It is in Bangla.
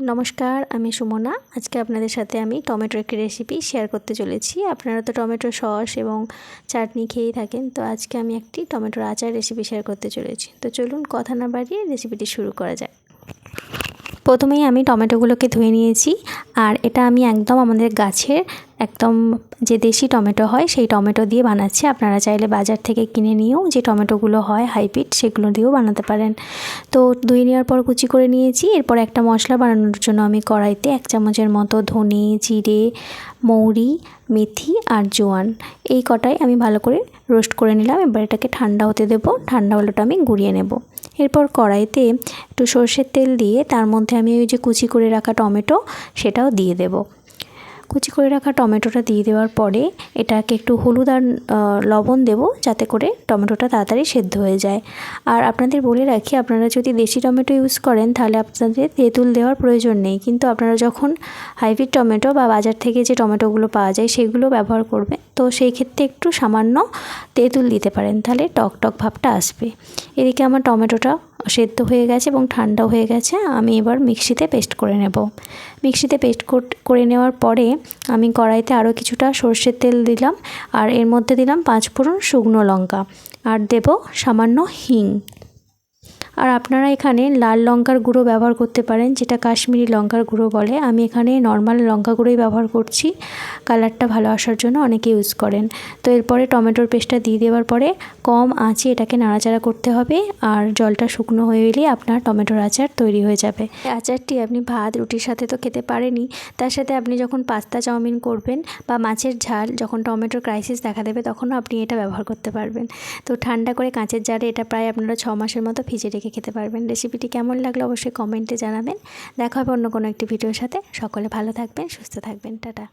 নমস্কার, আমি সুমনা। আজকে আপনাদের সাথে আমি টমেটোর একটি রেসিপি শেয়ার করতে চলেছি। আপনারা তো টমেটো সস এবং চাটনি খেয়েই থাকেন, তো আজকে আমি একটি টমেটোর আচার রেসিপি শেয়ার করতে চলেছি। তো চলুন কথা না বাড়িয়ে রেসিপিটি শুরু করা যাক। প্রথমেই আমি টমেটোগুলোকে ধুয়ে নিয়েছি, আর এটা আমি একদম আমাদের গাছের একদম যে দেশি টমেটো হয় সেই টমেটো দিয়ে বানাচ্ছি। আপনারা চাইলে বাজার থেকে কিনে নিয়েও যে টমেটোগুলো হয় হাইব্রিড সেগুলো দিয়েও বানাতে পারেন। তো ধুয়ে নেওয়ার পর কুচি করে নিয়েছি। এরপর একটা মশলা বানানোর জন্য আমি কড়াইতে 1 চামচের মতো ধনে, জিরে, মৌরি, মেথি আর জোয়ান এই কটাই আমি ভালো করে রোস্ট করে নিলাম। এবার এটাকে ঠান্ডা হতে দেবো। ঠান্ডা হলেটা আমি গুঁড়িয়ে নেব। এরপর কড়াইতে একটু সর্ষের তেল দিয়ে তার মধ্যে আমি ওই যে কুচি করে রাখা টমেটো সেটাও দিয়ে দেব। কুচি করে রাখা টমেটোটা দিয়ে দেওয়ার পরে এটাকে একটু হলুদ আর লবণ দেব, যাতে করে টমেটোটা তাড়াতাড়ি সেদ্ধ হয়ে যায়। আর আপনাদের বলে রাখি, আপনারা যদি দেশি টমেটো ইউজ করেন তাহলে আপনাদের তেঁতুল দেওয়ার প্রয়োজন নেই, কিন্তু আপনারা যখন হাইব্রিড টমেটো বা বাজার থেকে যে টমেটোগুলো পাওয়া যায় সেগুলো ব্যবহার করবেন, তো সেই ক্ষেত্রে একটু সামান্য তেঁতুল দিতে পারেন, তাহলে টক টক ভাবটা আসবে। এদিকে আমার টমেটোটা সেদ্ধ হয়ে গেছে এবং ঠান্ডাও হয়ে গেছে। আমি এবার মিক্সিতে পেস্ট করে নেব। মিক্সিতে পেস্ট করে নেওয়ার পরে আমি কড়াইতে আরও কিছুটা সর্ষের তেল দিলাম, আর এর মধ্যে দিলাম 5 ফোড়ন শুকনো লঙ্কা, আর দেব সামান্য হিং। আর আপনারা এখানে লাল লঙ্কার গুঁড়ো ব্যবহার করতে পারেন, যেটা কাশ্মীরি লঙ্কার গুঁড়ো বলে। আমি এখানে নর্মাল লঙ্কা গুঁড়োই ব্যবহার করছি, কালারটা ভালো আসার জন্য অনেকে ইউজ করেন। তো এরপরে টমেটোর পেস্টটা দিয়ে দেওয়ার পরে কম আঁচে এটাকে নাড়াচাড়া করতে হবে, আর জলটা শুকনো হয়ে এলে আপনার টমেটোর আচার তৈরি হয়ে যাবে। এই আচারটি আপনি ভাত রুটির সাথে তো খেতে পারেনই, তার সাথে আপনি যখন পাস্তা চাউমিন করবেন বা মাছের ঝাল, যখন টমেটোর ক্রাইসিস দেখা দেবে তখনও আপনি এটা ব্যবহার করতে পারবেন। তো ঠান্ডা করে কাঁচের জারে এটা প্রায় আপনারা 6 মাসের মতো ভিজে রেখে খেতে পারবেন। রেসিপিটি কেমন লাগলো অবশ্যই কমেন্টে জানাবেন। দেখা হবে অন্য কোনো একটি ভিডিওর সাথে। সকলে ভালো থাকবেন, সুস্থ থাকবেন। টাটা।